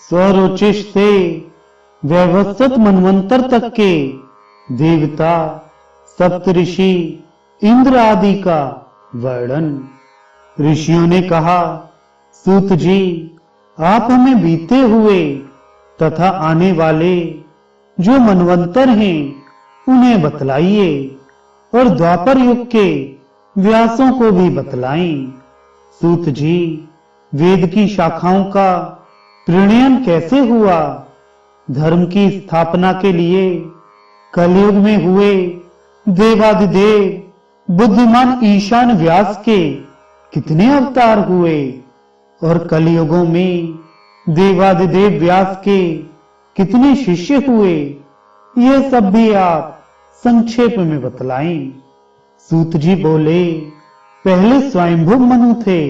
स्वरोचिष से वैवस्वत मनवंतर तक के देवता, सप्तऋषि, इंद्र आदि का वर्णन। ऋषियों ने कहा, सूत जी, आप हमें बीते हुए तथा आने वाले जो मनवंतर हैं उन्हें बतलाइए और द्वापर युग के व्यासों को भी बतलाएं। सूत जी, वेद की शाखाओं का प्रणयन कैसे हुआ? धर्म की स्थापना के लिए कलयुग में हुए देवादिदेव बुद्धिमान ईशान व्यास के कितने अवतार हुए और कलयुगों में देवादिदेव व्यास के कितने शिष्य हुए, ये सब भी आप संक्षेप में बतलाएं। सूत जी बोले, पहले स्वयंभू मनु थे,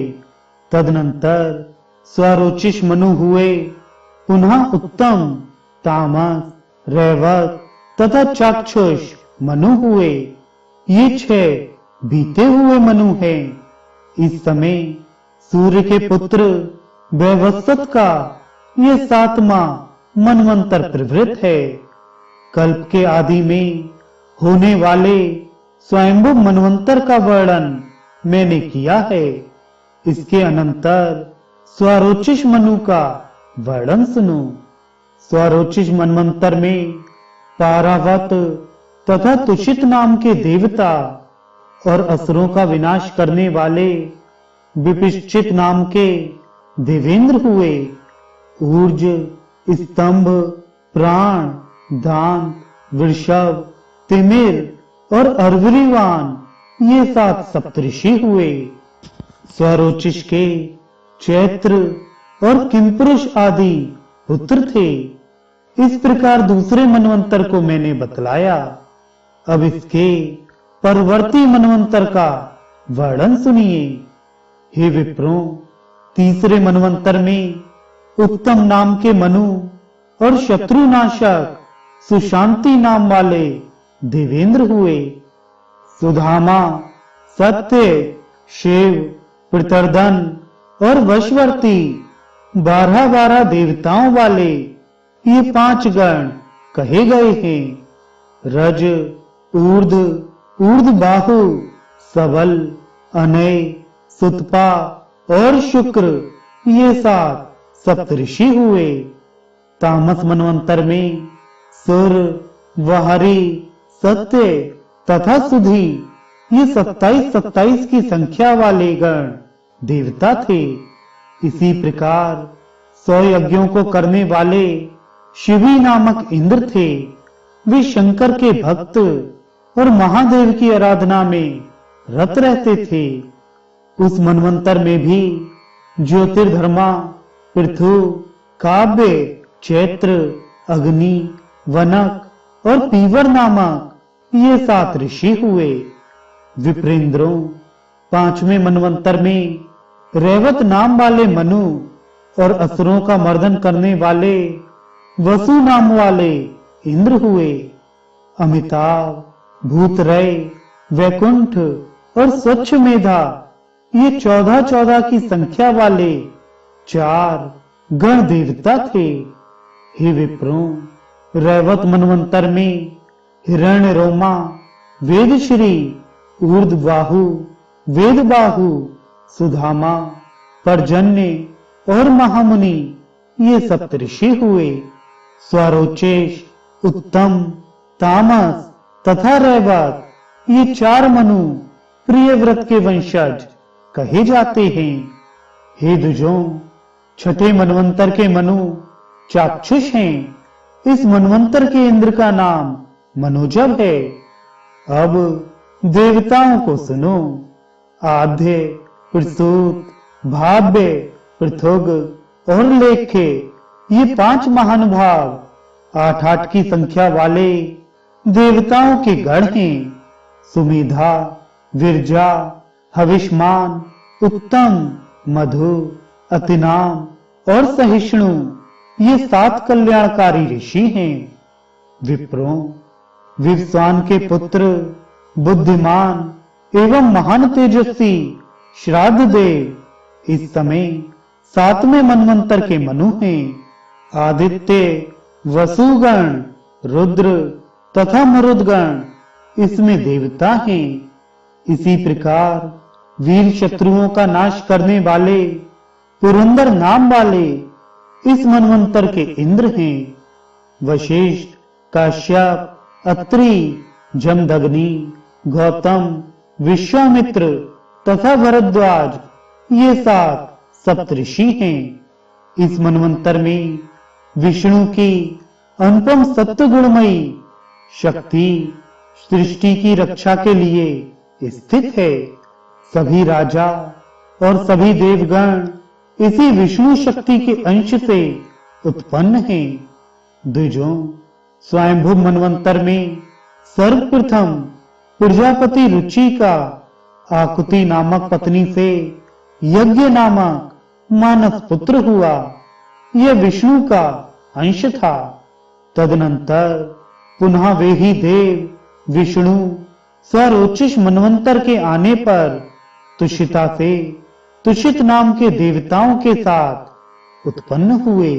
तदनंतर स्वरोचिष मनु हुए, पुनः उत्तम, तामस, रैवत तथा चाक्षुष मनु हुए। ये 6 बीते हुए मनु हैं। इस समय सूर्य के पुत्र वैवस्वत का ये 7वां मनवंतर प्रवृत्त है। कल्प के आदि में होने वाले स्वयंभू मनवंतर का वर्णन मैंने किया है। इसके अनंतर स्वरोचिष मनु का वर्णन सुनो। स्वरोचिष मनवंतर में पारावत तथा तुषित नाम के देवता और असुरों का विनाश करने वाले विपिश्चित नाम के देवेंद्र हुए। ऊर्ज, स्तंभ, प्राण, दांत, वृषभ, तिमिर और अर्वरीवान ये 7 सप्तऋषि हुए। स्वरोचिष के चैत्र और किमपुरुष आदि पुत्र थे। इस प्रकार दूसरे मनवंतर को मैंने बतलाया। अब इसके परवर्ती मनवंतर का वर्णन सुनिए। हे विप्रों, तीसरे मनवंतर में उत्तम नाम के मनु और शत्रुनाशक सुशांति नाम वाले देवेंद्र हुए। सुधामा, सत्य, शिव, प्रतर्दन और वशवर्ती 12 देवताओं वाले ये 5 गण कहे गए हैं। रज, ऊर्ध, ऊर्ध्वबाहु, सबल, अनय, सुतपा और शुक्र ये 7 सप्तऋषि हुए। तामस मनवंतर में सुर, वहरी, सत्य तथा सुधी ये 27 की संख्या वाले गण देवता थे। इसी प्रकार 100 यज्ञों को करने वाले शिवी नामक इंद्र थे। वे शंकर के भक्त और महादेव की आराधना में रत रहते थे। उस मनवंतर में भी ज्योतिर्धर्मा, पृथु, काव्य, चैत्र, अग्नि, वनक और पीवर नामक ये 7 ऋषि हुए। विप्रेंद्रों, 5वें मनवंतर में रैवत नाम वाले मनु और असुरों का मर्दन करने वाले वसु नाम वाले इंद्र हुए। अमिताभ, भूतरय, वैकुंठ और स्वच्छ मेधा ये 14 की संख्या वाले 4 गण देवता थे। हे विप्रों, रैवत मनवंतर में हिरण्य रोमा, वेदश्री, ऊर्ध्वबाहु, वेदबाहु, सुधामा, पर्जन्य और महामुनि ये सप्तऋषि हुए। स्वरोचेश, उत्तम, तामस तथा रैवत ये 4 मनु प्रियव्रत के वंशज कहे जाते हैं। हे दुजों, 6ठे मनवंतर के मनु चाक्षुष हैं। इस मनवंतर के इंद्र का नाम मनोजव है। अब देवताओं को सुनो। आद्य, प्रसूत, भाव्य, पृथुग और लेख्य ये 5 महानुभाव 8 की संख्या वाले देवताओं के गण हैं। सुमेधा, विरजा, हविष्मान, उत्तम, मधु, अतिनाम और सहिष्णु ये 7 कल्याणकारी ऋषि हैं। विप्रों, विवस्वान के पुत्र, बुद्धिमान एवं महान तेजस्वी श्राद्ध देव इस समय 7वें मनवंतर के मनु हैं। आदित्य, वसुगण, रुद्र तथा मरुदगण इसमें देवता हैं। इसी प्रकार वीर शत्रुओं का नाश करने वाले पुरंदर नाम वाले इस मनवंतर के इंद्र हैं। वशिष्ठ, काश्यप, अत्रि, जमदग्नि, गौतम, विश्वामित्र तथा भरद्वाज ये 7 सप्तऋषि हैं। इस मनवंतर में विष्णु की अनुपम सत्य गुणमयी शक्ति सृष्टि की रक्षा के लिए स्थित है। सभी राजा और सभी देवगण इसी विष्णु शक्ति के अंश से उत्पन्न हैं। द्विजों, स्वयंभू मनवंतर में सर्वप्रथम प्रजापति रुचि का आकुति नामक पत्नी से यज्ञ नामक मानस पुत्र हुआ। यह विष्णु का अंश था। तदनंतर पुनः वे ही देव विष्णु स्वरोचिष मनवंतर के आने पर तुषिता से तुषित नाम के देवताओं के साथ उत्पन्न हुए।